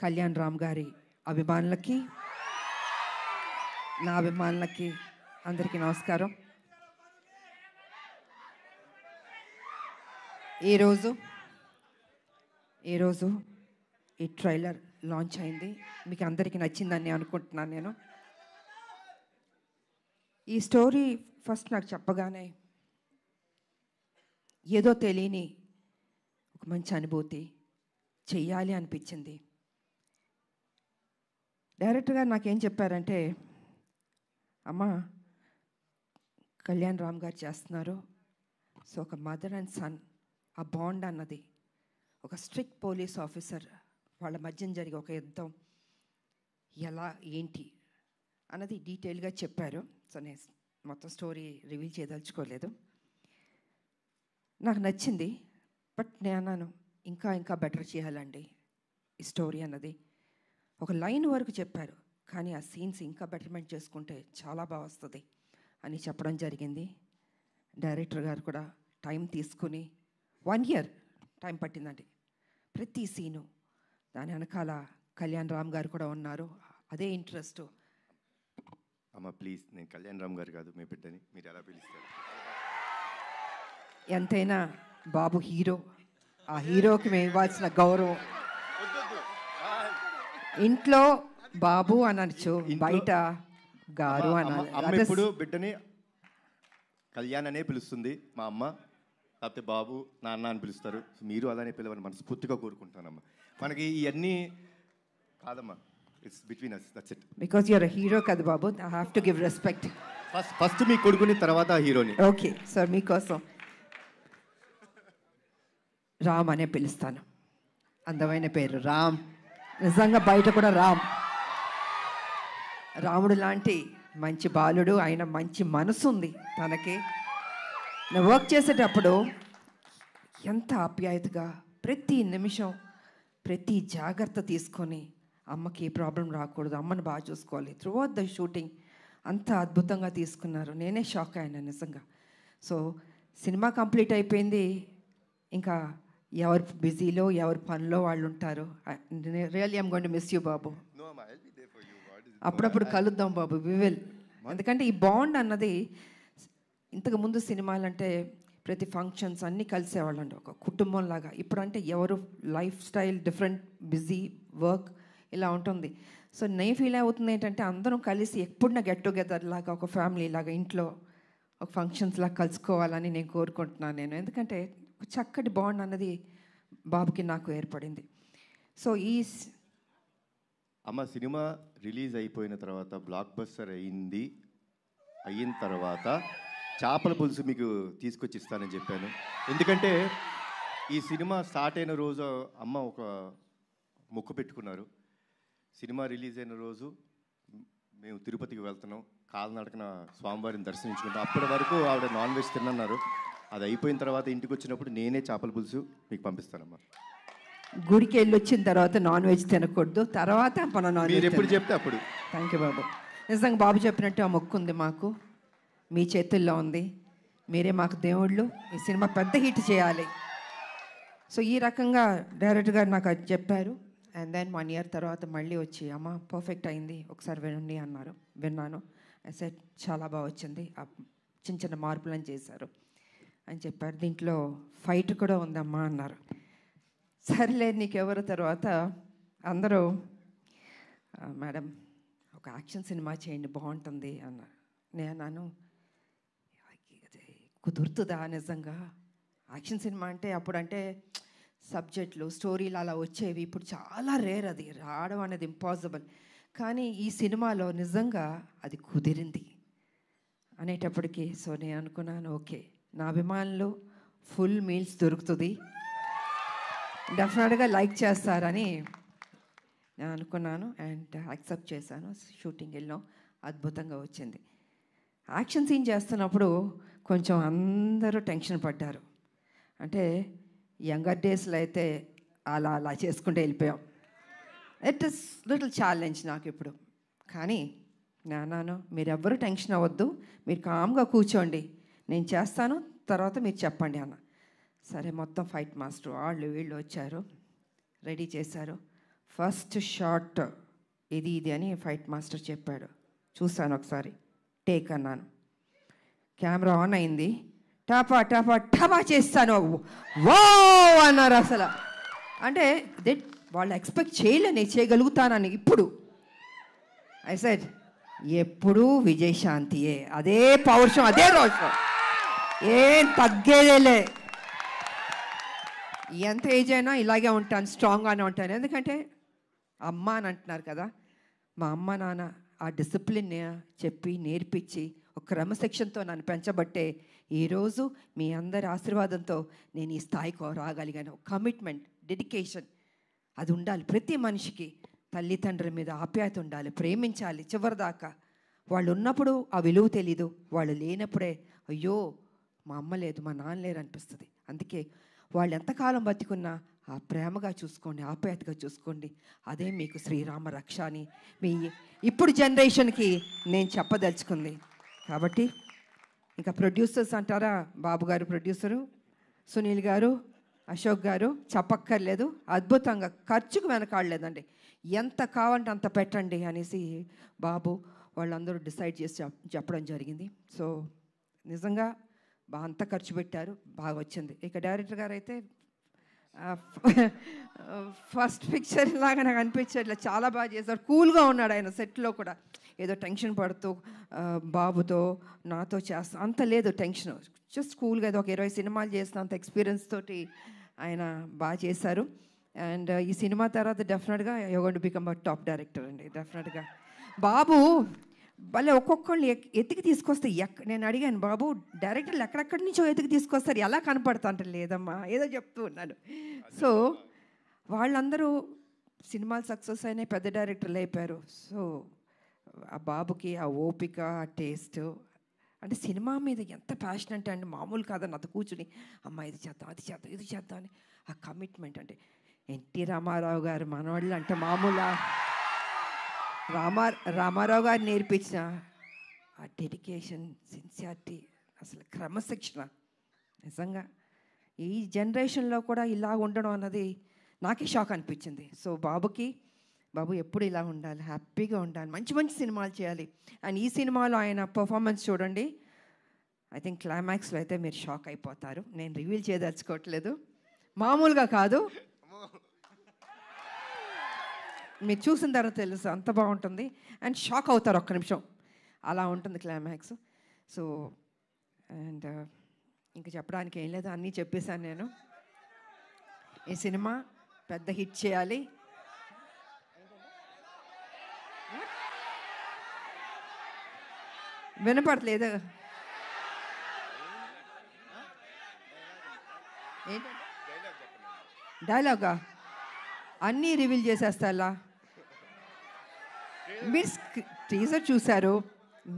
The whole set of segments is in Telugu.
కళ్యాణ్ రామ్ గారి అభిమానులకి, నా అభిమానులకి అందరికీ నమస్కారం. ఈరోజు ఈ ట్రైలర్ లాంచ్ అయింది. మీకు అందరికీ నచ్చిందని అనుకుంటున్నాను. నేను ఈ స్టోరీ ఫస్ట్ నాకు చెప్పగానే ఏదో తెలియని ఒక మంచి అనుభూతి, చెయ్యాలి అనిపించింది. డైరెక్టర్ గారు నాకేం చెప్పారంటే, అమ్మ కళ్యాణ్ రామ్ గారు చేస్తున్నారు, సో ఒక మదర్ అండ్ సన్ ఆ బాండ్ అన్నది, ఒక స్ట్రిక్ట్ పోలీస్ ఆఫీసర్ వాళ్ళ మధ్యన జరిగే ఒక యుద్ధం ఎలా ఏంటి అన్నది డీటెయిల్గా చెప్పారు. సో నేను మొత్తం స్టోరీ రివీల్ చేయదలుచుకోలేదు. నాకు నచ్చింది. బట్ నేను అన్నాను, ఇంకా బెటర్ చేయాలండి ఈ స్టోరీ అన్నది. ఒక లైన్ వరకు చెప్పారు, కానీ ఆ సీన్స్ ఇంకా బెటర్మెంట్ చేసుకుంటే చాలా బాగా వస్తుంది అని చెప్పడం జరిగింది. డైరెక్టర్ గారు కూడా టైం తీసుకుని 1 year టైం పట్టిందండి ప్రతి సీను. దాని వెనకాల కళ్యాణ్ రామ్ గారు కూడా ఉన్నారు. అదే ఇంట్రెస్ట్. అమ్మ ప్లీజ్, నేను కళ్యాణ్ రామ్ గారు కాదు, మీ బిడ్డని, మీరు ఎలా పిలుస్తారు? ఎంతైనా బాబు హీరో, ఆ హీరోకి మేము ఇవ్వాల్సిన గౌరవం. ఇంట్లో బాబు అనొచ్చు, బయట గారు అనాలి. అమ్మ ఇప్పుడు బిడ్డని కళ్యాణ్ అనే పిలుస్తుంది మా అమ్మ, లేకపోతే బాబు నాన్న అని పిలుస్తారు. మీరు అలానే పిలవని మనస్ఫూర్తిగా కోరుకుంటానమ్మా. మనకి ఇవన్నీ కాదమ్మా, it's between us, that's it. Because you're hero కదా బాబు, I have to give respect. First మీ కొడుకుని, తర్వాత హీరోని. ఓకే సార్, మీకోసం రామ్ అనే పిలుస్తాను. అందమైన పేరు రామ్. నిజంగా బయట కూడా రాముడు లాంటి మంచి బాలుడు, ఆయన మంచి మనసు ఉంది తనకి. నేను వర్క్ చేసేటప్పుడు ఎంత ఆప్యాయతగా ప్రతి నిమిషం ప్రతి జాగ్రత్త తీసుకొని, అమ్మకి ఏ ప్రాబ్లం రాకూడదు, అమ్మని బాగా చూసుకోవాలి. త్రూఅవుట్ ద షూటింగ్ అంత అద్భుతంగా తీసుకున్నారు. నేనే షాక్ అయినా నిజంగా. సో సినిమా కంప్లీట్ అయిపోయింది. ఇంకా ఎవరు బిజీలో ఎవరు పనిలో వాళ్ళు ఉంటారు. Really I'm going to miss you బాబు. అప్పుడప్పుడు కలుద్దాం బాబు, వి విల్. ఎందుకంటే ఈ బాండ్ అన్నది, ఇంతకుముందు సినిమాలంటే ప్రతి ఫంక్షన్స్ అన్నీ కలిసేవాళ్ళండి ఒక కుటుంబంలాగా. ఇప్పుడంటే ఎవరు life style different, busy, work ఇలా ఉంటుంది. సో నేను ఫీల్ అవుతుంది ఏంటంటే, అందరం కలిసి ఎప్పుడున్నా గెట్ టుగెదర్ లాగా, ఒక ఫ్యామిలీ లాగా ఇంట్లో ఒక ఫంక్షన్స్ లాగా కలుసుకోవాలని నేను కోరుకుంటున్నాను నేను. ఎందుకంటే ఒక చక్కటి బాండ్ అన్నది బాబుకి నాకు ఏర్పడింది. సో అమ్మ సినిమా రిలీజ్ అయిపోయిన తర్వాత, బ్లాక్ బస్టర్ అయిన తర్వాత చేపల పులుసు మీకు తీసుకొచ్చి ఇస్తానని చెప్పాను. ఎందుకంటే ఈ సినిమా స్టార్ట్ అయిన రోజు అమ్మ ఒక మొక్కు పెట్టుకున్నారు. సినిమా రిలీజ్ అయిన రోజు మేము తిరుపతికి వెళ్తున్నాం, కాలినడకన స్వామివారిని దర్శించుకుంటాం. అప్పటి వరకు ఆవిడ నాన్ వెజ్ తిన్నన్నారు. అది అయిపోయిన తర్వాత ఇంటికి వచ్చినప్పుడు నేనే చేపల పులుసు మీకు పంపిస్తానమ్మా. గుడికి వెళ్ళి వచ్చిన తర్వాత నాన్ వెజ్ తినకూడదు, తర్వాత మన నాన్ వెజ్ ఎప్పుడు చెప్తే అప్పుడు. థ్యాంక్ యూ బాబు. నిజంగా బాబు చెప్పినట్టు ఆ మొక్కు ఉంది మాకు, మీ చేతుల్లో ఉంది. మీరే మాకు దేవుళ్ళు. ఈ సినిమా పెద్ద హిట్ చేయాలి. సో ఈ రకంగా డైరెక్టర్ గారు నాకు అది చెప్పారు. అండ్ దెన్ 1 year తర్వాత మళ్ళీ వచ్చి, అమ్మ పర్ఫెక్ట్ అయింది, ఒకసారి వినండి అన్నారు. విన్నాను. సెట్ చాలా బాగా వచ్చింది, చిన్న చిన్న మార్పులను చేశారు అని చెప్పారు. దీంట్లో ఫైట్ కూడా ఉందమ్మా అన్నారు. సర్లే నీకెవరు. తర్వాత అందరూ మేడం ఒక యాక్షన్ సినిమా చేయండి బాగుంటుంది అన్నారు. నేను అన్నాను, కుదురుతుందా నిజంగా? యాక్షన్ సినిమా అంటే అప్పుడంటే సబ్జెక్టులు స్టోరీలు అలా వచ్చేవి, ఇప్పుడు చాలా రేర్, అది రావడం అనేది ఇంపాసిబుల్. కానీ ఈ సినిమాలో నిజంగా అది కుదిరింది అనేటప్పటికీ సో నేను అనుకున్నాను, ఓకే నా అభిమానులు ఫుల్ మీల్స్ దొరుకుతుంది, డెఫినెట్గా లైక్ చేస్తారని నేను అనుకున్నాను. అండ్ యాక్సెప్ట్ చేశాను. షూటింగ్ వెళ్ళాం, అద్భుతంగా వచ్చింది. యాక్షన్ సీన్ చేస్తున్నప్పుడు కొంచెం అందరూ టెన్షన్ పడ్డారు. అంటే యంగర్ డేస్లో అయితే అలా చేసుకుంటూ వెళ్ళిపోయాం. ఇట్ ఇస్ లిటిల్ ఛాలెంజ్ నాకు ఇప్పుడు. కానీ నాన్న మీరెవ్వరూ టెన్షన్ అవ్వద్దు, మీరు కామ్గా కూర్చోండి, నేను చేస్తాను, తర్వాత మీరు చెప్పండి అన్న. సరే మొత్తం ఫైట్ మాస్టర్ వాళ్ళు వీళ్ళు వచ్చారు, రెడీ చేశారు. ఫస్ట్ షాట్ ఇది అని ఫైట్ మాస్టర్ చెప్పాడు. చూశాను ఒకసారి, టేక్ అన్నాను. కెమెరా ఆన్ అయింది, టపా టపా టపా చేస్తాను. వా అన్నారు అసలు. అంటే వాళ్ళు ఎక్స్పెక్ట్ చేయలే నేను చేయగలుగుతానని. ఇప్పుడు ఐ సెడ్ ఎప్పుడూ విజయశాంతియే, అదే పౌరుషం, అదే రోషం, ఏం తగ్గేదేలే. ఎంత ఏజ్ అయినా ఇలాగే ఉంటాను, స్ట్రాంగ్గానే ఉంటాను. ఎందుకంటే అమ్మ అని అంటున్నారు కదా, మా అమ్మ నాన్న ఆ డిసిప్లిన్ చెప్పి నేర్పించి ఒక క్రమశిక్షణతో నన్ను పెంచబట్టే ఈరోజు మీ అందరి ఆశీర్వాదంతో నేను ఈ స్థాయికి రాగలిగాను. కమిట్మెంట్, డెడికేషన్ అది ఉండాలి ప్రతి మనిషికి. తల్లిదండ్రుల మీద ఆప్యాయత ఉండాలి, ప్రేమించాలి చివరిదాకా. వాళ్ళు ఉన్నప్పుడు ఆ విలువ తెలీదు, వాళ్ళు లేనప్పుడే అయ్యో మా అమ్మ లేదు, మా నాన్న లేరు అనిపిస్తుంది. అందుకే వాళ్ళు ఎంతకాలం బతికున్నా ఆ ప్రేమగా చూసుకోండి, ఆప్యాయతగా చూసుకోండి. అదే మీకు శ్రీరామ రక్ష అని మీ ఇప్పుడు జనరేషన్కి నేను చెప్పదలుచుకుంది. కాబట్టి ఇంకా ప్రొడ్యూసర్స్ అంటారా, బాబు గారు ప్రొడ్యూసరు, సునీల్ గారు, అశోక్ గారు చెప్పక్కర్లేదు. అద్భుతంగా ఖర్చుకు వెనకాడలేదండి. ఎంత కావాలంటే అంత పెట్టండి అనేసి బాబు వాళ్ళందరూ డిసైడ్ చేసి చెప్పడం జరిగింది. సో నిజంగా అంత ఖర్చు పెట్టారు, బాగా వచ్చింది. ఇక డైరెక్టర్ గారు అయితే ఫస్ట్ పిక్చర్ లాగా నాకు అనిపించట్లే, చాలా బాగా చేశారు. కూల్గా ఉన్నాడు ఆయన సెట్లో కూడా. ఏదో టెన్షన్ పడుతూ బాబుతో నాతో చేస్తా అంత లేదు టెన్షన్, జస్ట్ కూల్గా. ఏదో ఒక 20 సినిమాలు చేసిన అంత ఎక్స్పీరియన్స్ తోటి ఆయన బాగా చేశారు. అండ్ ఈ సినిమా తర్వాత డెఫినెట్గా you going to become a top director అండి, డెఫినెట్గా. బాబు భలే ఒక్కొక్కళ్ళు ఎతికి తీసుకొస్తే నేను అడిగాను, బాబు డైరెక్టర్లు ఎక్కడెక్కడి నుంచో ఎతికి తీసుకొస్తారు, ఎలా కనపడతా అంటే లేదమ్మా ఏదో చెప్తూ ఉన్నాను. సో వాళ్ళందరూ సినిమాలు సక్సెస్ అయినాయి, పెద్ద డైరెక్టర్లు అయిపోయారు. సో ఆ బాబుకి ఆ ఓపిక, ఆ టేస్ట్, అంటే సినిమా మీద ఎంత ప్యాషన్ అంటే అండి మామూలు కాదని అంత కూర్చుని అమ్మ ఇది చేద్దాం, అది చేద్దాం, ఇది చేద్దాం అని ఆ కమిట్మెంట్. అంటే ఎన్టీ రామారావు గారు మనవాళ్ళు అంటే మామూలా, రామారావు గారు నేర్పించిన ఆ డెడికేషన్, సిన్సియారిటీ, అసలు క్రమశిక్షణ నిజంగా ఈ జనరేషన్లో కూడా ఇలా ఉండడం అన్నది నాకే షాక్ అనిపించింది. సో బాబు ఎప్పుడు ఇలా ఉండాలి, హ్యాపీగా ఉండాలి, మంచి మంచి సినిమాలు చేయాలి. అండ్ ఈ సినిమాలో ఆయన పర్ఫార్మెన్స్ చూడండి, ఐ థింక్ క్లైమాక్స్లో అయితే మీరు షాక్ అయిపోతారు. నేను రివీల్ చేయదలుచుకోవట్లేదు, మామూలుగా కాదు, మీరు చూసిన తర్వాత తెలుసు అంత బాగుంటుంది. అండ్ షాక్ అవుతారు ఒక్క నిమిషం, అలా ఉంటుంది క్లైమాక్స్. సో అండ్ ఇంకా చెప్పడానికి ఏం లేదు, అన్నీ చెప్పేశాను నేను. ఈ సినిమా పెద్ద హిట్ చేయాలి. వినపడలేదు ఏంటి డైలాగా, అన్నీ రివీల్ చేసేస్తా. మీరు టీజర్ చూశారు,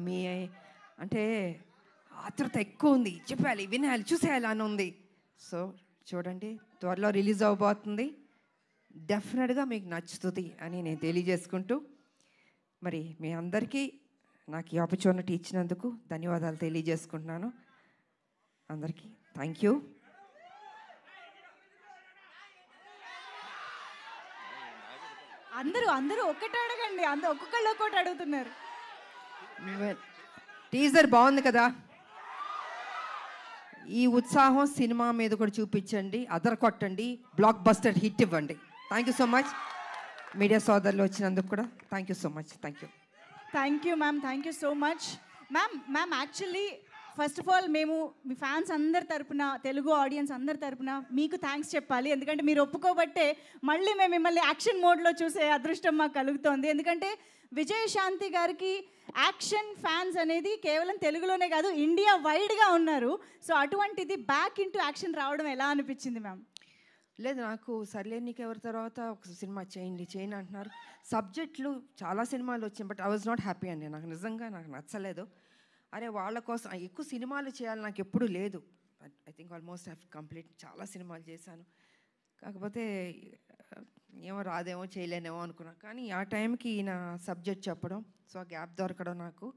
మీ అంటే ఆతృత ఎక్కువ ఉంది, చెప్పాలి, వినాలి, చూసేయాలి అని ఉంది. సో చూడండి, త్వరలో రిలీజ్ అవబోతుంది, డెఫినెట్గా మీకు నచ్చుతుంది అని నేను తెలియజేసుకుంటూ, మరి మీ అందరికీ నాకు ఈ ఆపర్చునిటీ ఇచ్చినందుకు ధన్యవాదాలు తెలియజేసుకుంటున్నాను. అందరికీ థ్యాంక్ యూ. అందరూ ఒక్కటి అడగండి, ఒక్కొక్కళ్ళు ఒక్కటి అడుగుతున్నారు. టీజర్ బాగుంది కదా, ఈ ఉత్సాహం సినిమా మీద కూడా చూపించండి, అదర కొట్టండి, బ్లాక్ బస్టర్ హిట్ ఇవ్వండి. Thank you so much. Media సోదరులు వచ్చినందుకు కూడా thank you so much. Thank you ma'am, thank you so much. Ma'am actually first of all మేము మీ ఫ్యాన్స్ అందరి తరపున, తెలుగు ఆడియన్స్ అందరి తరపున మీకు థ్యాంక్స్ చెప్పాలి. ఎందుకంటే మీరు ఒప్పుకోబట్టే మళ్ళీ మేము మిమ్మల్ని యాక్షన్ మోడ్లో చూసే అదృష్టం మాకు కలుగుతోంది. ఎందుకంటే విజయశాంతి గారికి యాక్షన్ ఫ్యాన్స్ అనేది కేవలం తెలుగులోనే కాదు, ఇండియా వైడ్గా ఉన్నారు. సో అటువంటిది బ్యాక్ ఇంటూ యాక్షన్ రావడం ఎలా అనిపించింది మ్యామ్? లేదు, నాకు సర్లే నీకు ఎవరి తర్వాత ఒక సినిమా చేయండి అంటున్నారు. సబ్జెక్టులు చాలా సినిమాలు వచ్చాయి, but I was not happy అండి. నాకు నిజంగా నచ్చలేదు. అరే వాళ్ళ కోసం ఎక్కువ సినిమాలు చేయాలి నాకు ఎప్పుడూ లేదు. I think almost have complete, చాలా సినిమాలు చేశాను. కాకపోతే ఏమో రాదేమో చేయలేనేమో అనుకున్నా. కానీ ఆ టైంకి ఈయన సబ్జెక్ట్ చెప్పడం, సో ఆ గ్యాప్ దొరకడం నాకు,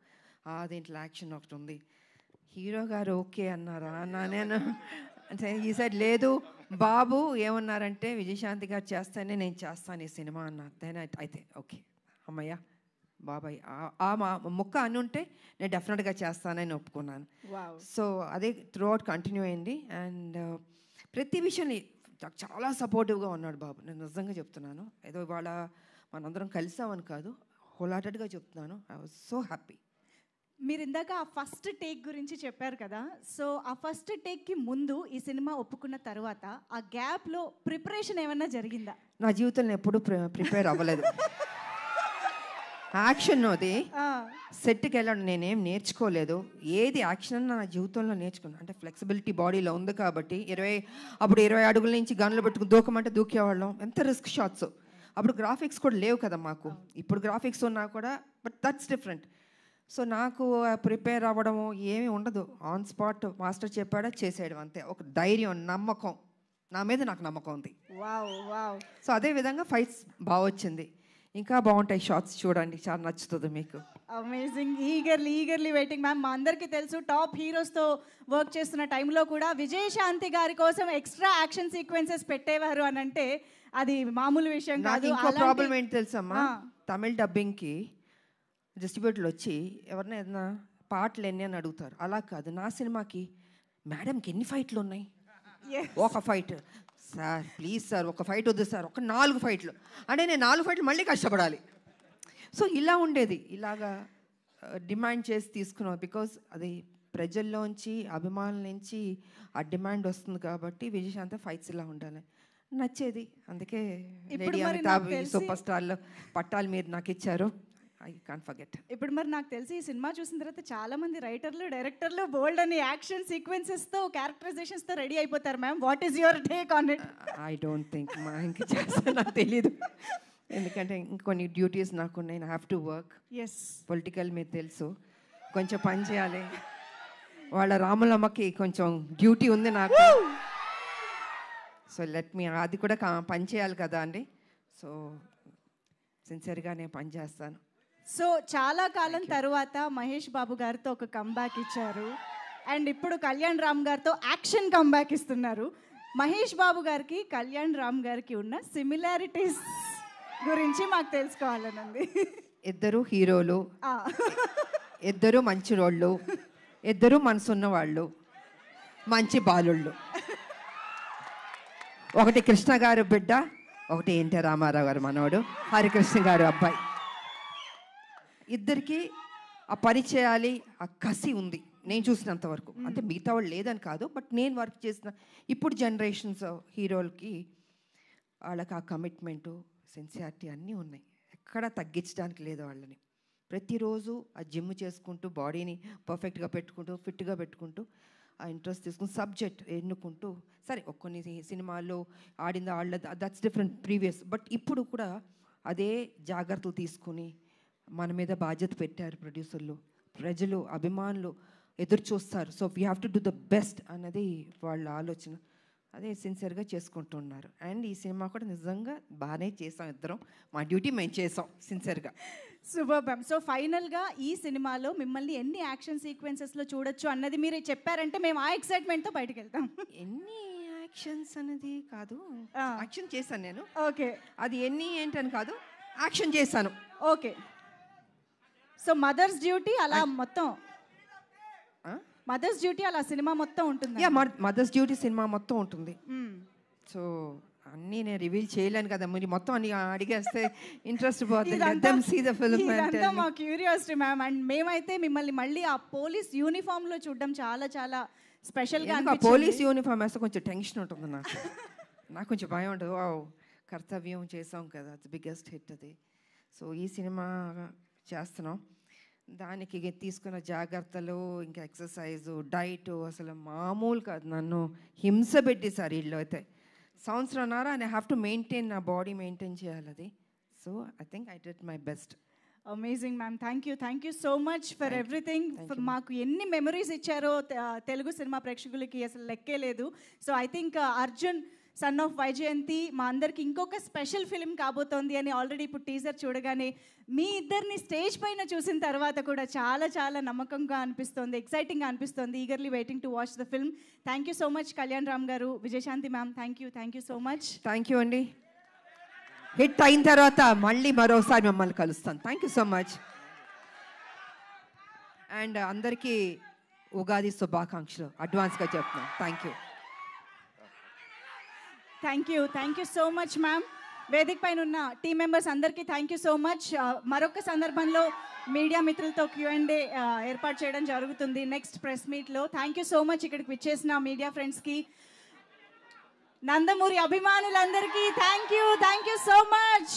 దీంట్లో యాక్షన్ ఒకటి ఉంది, హీరో గారు ఓకే అన్నారా అన్నా నేను. అంటే ఈ సైడ్ లేదు. బాబు ఏమన్నారంటే విజయశాంతి గారు చేస్తానే నేను చేస్తాను ఈ సినిమా అన్నారు. దెన్ అయితే ఓకే అమ్మయ్య బాబాయ్ ఆ మా ముక్క అని ఉంటే నేను డెఫినెట్గా చేస్తానని ఒప్పుకున్నాను. సో అదే త్రూ అవుట్ కంటిన్యూ అయింది. అండ్ ప్రతి విషయాన్ని చాలా సపోర్టివ్గా ఉన్నాడు బాబు. నేను నిజంగా చెప్తున్నాను, ఏదో ఇవాళ మనందరం కలిసామని కాదు, హోల్ హార్టెడ్గా చెప్తున్నాను. I was so happy. మీరు ఇందాక ఆ ఫస్ట్ టేక్ గురించి చెప్పారు కదా, సో ఆ ఫస్ట్ టేక్కి ముందు ఈ సినిమా ఒప్పుకున్న తర్వాత ఆ గ్యాప్లో ప్రిపరేషన్ ఏమన్నా జరిగిందా? నా జీవితంలో ఎప్పుడూ ప్రిపేర్ అవ్వలేదు. యాక్షన్ అది సెట్కి వెళ్ళడం నేనేం నేర్చుకోలేదు. ఏది యాక్షన్ అన్న నా జీవితంలో నేర్చుకున్నాను. అంటే ఫ్లెక్సిబిలిటీ బాడీలో ఉంది కాబట్టి 20 అడుగుల నుంచి గన్లు పెట్టుకుని దూకమంటే దూకేవాళ్ళం. ఎంత రిస్క్ షాట్స్. అప్పుడు గ్రాఫిక్స్ కూడా లేవు కదా మాకు. ఇప్పుడు గ్రాఫిక్స్ ఉన్నా కూడా, బట్ దట్స్ డిఫరెంట్. సో నాకు ప్రిపేర్ అవ్వడము ఏమీ ఉండదు. ఆన్ స్పాట్ మాస్టర్ చెప్పాడా చేసేయడం అంతే. ఒక ధైర్యం, నమ్మకం, నా మీద నాకు నమ్మకం ఉంది. సో అదేవిధంగా ఫైట్స్ బాగా వచ్చింది. ఇంకా బాగుంటాయి షార్ట్స్, చూడండి, చాలా నచ్చుతుంది మీకు. అమేజింగ్. Eagerly waiting ma'am. మా అందరికీ తెలుసు టాప్ హీరోస్తో వర్క్ చేస్తున్న టైంలో కూడా విజయశాంతి గారి కోసం ఎక్స్ట్రా యాక్షన్ సీక్వెన్సెస్ పెట్టేవారు అని అంటే అది మామూలు విషయం కాదు. ఇంకో ప్రాబ్లం ఏంటి తెలుసమ్మా, తమిళ డబ్బింగ్కి డిస్ట్రిబ్యూటర్లు వచ్చి ఎవరైనా ఏదైనా పాటలు ఎన్ని అని అడుగుతారు. అలా కాదు, నా సినిమాకి మేడంకి ఎన్ని ఫైట్లు ఉన్నాయి? ఒక ఫైట్ సార్, ప్లీజ్ సార్ ఒక ఫైట్ వద్దు సార్, ఒక 4 ఫైట్లు అంటే నేను 4 ఫైట్లు మళ్ళీ కష్టపడాలి. సో ఇలా ఉండేది. ఇలాగా డిమాండ్ చేసి తీసుకున్నాం. బికాజ్ అది ప్రజల్లోంచి, అభిమానుల నుంచి ఆ డిమాండ్ వస్తుంది కాబట్టి విజయశాంతి ఫైట్స్ ఇలా ఉండాలి నచ్చేది. అందుకే లేడీ అమితాబ్ సూపర్ స్టార్లో పట్టాలు మీరు నాకు ఇచ్చారు. I can't forget. ఇప్పుడు మరి నాకు తెలిసి ఈ సినిమా చూసిన తర్వాత చాలా మంది రైటర్లు, డైరెక్టర్లు బోల్డ్ అని యాక్షన్ సీక్వెన్సెస్తో, క్యారెక్టరైజేషన్స్తో రెడీ అయిపోతారు ma'am. What is your take on it? I don't think మా ఇంక చేస్తా, నాకు తెలీదు. ఎందుకంటే ఇంకొన్ని డ్యూటీస్ నాకు ఉన్నాయి. I have to work. Yes, political మీరు తెలుసు, కొంచెం పని చేయాలి. వాళ్ళ రాములమ్మకి కొంచెం డ్యూటీ ఉంది నాకు. సో లెట్ మీ, అది కూడా పని చేయాలి కదా అండి. సో సిన్సియర్గా నేను పని చేస్తాను. సో చాలా కాలం తర్వాత మహేష్ బాబు గారితో ఒక కంబ్యాక్ ఇచ్చారు. అండ్ ఇప్పుడు కళ్యాణ్ రామ్ గారితో యాక్షన్ కంబ్యాక్ ఇస్తున్నారు. మహేష్ బాబు గారికి కళ్యాణ్ రామ్ గారికి ఉన్న సిమిలారిటీస్ గురించి మాకు తెలుసుకోవాలనుంది. ఇద్దరు హీరోలు, ఇద్దరు మంచి రోళ్ళు, ఇద్దరు మనసున్న వాళ్ళు, మంచి బాలుళ్ళు. ఒకటి కృష్ణ గారు బిడ్డ, ఒకటి ఎన్టీ రామారావు గారు మనవడు, హరికృష్ణ గారు అబ్బాయి. ఇద్దరికి ఆ పని చేయాలి, ఆ కసి ఉంది నేను చూసినంత వరకు. అంటే మిగతా వాళ్ళు లేదని కాదు, బట్ నేను వర్క్ చేసిన ఇప్పుడు జనరేషన్స్ హీరోలకి వాళ్ళకి ఆ కమిట్మెంటు, సిన్సియారిటీ అన్నీ ఉన్నాయి. ఎక్కడా తగ్గించడానికి లేదు వాళ్ళని. ప్రతిరోజు ఆ జిమ్ చేసుకుంటూ, బాడీని పర్ఫెక్ట్గా పెట్టుకుంటూ, ఫిట్గా పెట్టుకుంటూ, ఆ ఇంట్రెస్ట్ తీసుకుని సబ్జెక్ట్ ఎన్నుకుంటూ, సరే కొన్ని సినిమాల్లో ఆడింది ఆడలేదు, దట్స్ డిఫరెంట్ ప్రీవియస్. బట్ ఇప్పుడు కూడా అదే జాగ్రత్తలు తీసుకుని మన మీద బాధ్యత పెట్టారు ప్రొడ్యూసర్లు, ప్రజలు, అభిమానులు ఎదురు చూస్తారు. So we have to do the best అన్నది వాళ్ళ ఆలోచన. అదే సిన్సియర్గా చేసుకుంటున్నారు. అండ్ ఈ సినిమా కూడా నిజంగా బాగానే చేసాం. ఇద్దరం మా డ్యూటీ మేము చేసాం సిన్సియర్గా. Super ma'am. సో ఫైనల్గా ఈ సినిమాలో మిమ్మల్ని ఎన్ని యాక్షన్ సీక్వెన్సెస్లో చూడొచ్చు అన్నది మీరు చెప్పారంటే మేము ఆ ఎక్సైట్మెంట్తో బయటకు వెళ్తాం. ఎన్ని యాక్షన్స్ అనేది కాదు, యాక్షన్ చేశాను నేను. ఓకే, అది ఎన్ని ఏంటని కాదు, యాక్షన్ చేశాను. ఓకే. సో మదర్స్ డ్యూటీ అలా మొత్తం, మదర్స్ డ్యూటీ అలా సినిమా మొత్తం ఉంటుంది. మదర్స్ డ్యూటీ సినిమా మొత్తం ఉంటుంది. సో అన్నీ నేను రివీల్ చేయలేను కదా, మీరు మొత్తం అన్ని అడిగేస్తే ఇంట్రెస్ట్ పోతుంది. మా క్యూరియాసిటీ మ్యామ్. అండ్ మేమైతే మిమ్మల్ని మళ్ళీ ఆ పోలీస్ యూనిఫామ్లో చూడడం చాలా చాలా స్పెషల్గా. పోలీస్ యూనిఫామ్ వేస్తే కొంచెం టెన్షన్ ఉంటుంది నాకు. నాకు కొంచెం భయం ఉంటుంది. కర్తవ్యం చేసాం కదా, బిగ్గెస్ట్ హిట్ అది. సో ఈ సినిమా చేస్తున్నాం, దానికి తీసుకున్న జాగ్రత్తలు, ఇంకా ఎక్సర్సైజు, డైటు అసలు మామూలు కాదు. నన్ను హింస పెట్టేశారు వీళ్ళు అయితే. సంవత్సరంన్నర ఐ హ్యావ్ టు మెయింటైన్, నా బాడీ మెయింటైన్ చేయాలి అది. So I think I did my best. Amazing ma'am. Thank you so much for everything. మాకు ఎన్ని మెమరీస్ ఇచ్చారో తెలుగు సినిమా ప్రేక్షకులకి అసలు లెక్కే లేదు. So I think Arjun son of Vyjayanthi మా అందరికి ఇంకొక స్పెషల్ ఫిలిం కాబోతోంది అని ఆల్రెడీ ఇప్పుడు టీజర్ చూడగానే మీ ఇద్దరిని స్టేజ్ పైన చూసిన తర్వాత కూడా చాలా చాలా నమ్మకంగా అనిపిస్తుంది, ఎక్సైటింగ్గా అనిపిస్తుంది. Eagerly waiting to watch the film. Thank you so much Kalyan Ram గారు, Vijayashanti ma'am. Thank you so much. Thank you అండి. హిట్ అయిన తర్వాత మళ్ళీ మరోసారి మిమ్మల్ని కలుస్తాను. Thank you so much. And అందరికీ ఉగాది శుభాకాంక్షలు అడ్వాన్స్గా చెప్తున్నాను. Thank you so much ma'am. వేదిక పైన ఉన్న టీం మెంబర్స్ అందరికీ థ్యాంక్ యూ సో మచ్. మరొక సందర్భంలో మీడియా మిత్రులతో Q&A ఏర్పాటు చేయడం జరుగుతుంది నెక్స్ట్ ప్రెస్ మీట్లో. థ్యాంక్ యూ సో మచ్ ఇక్కడికి విచ్చేసిన మీడియా ఫ్రెండ్స్కి, నందమూరి అభిమానులందరికీ థ్యాంక్ యూ సో మచ్.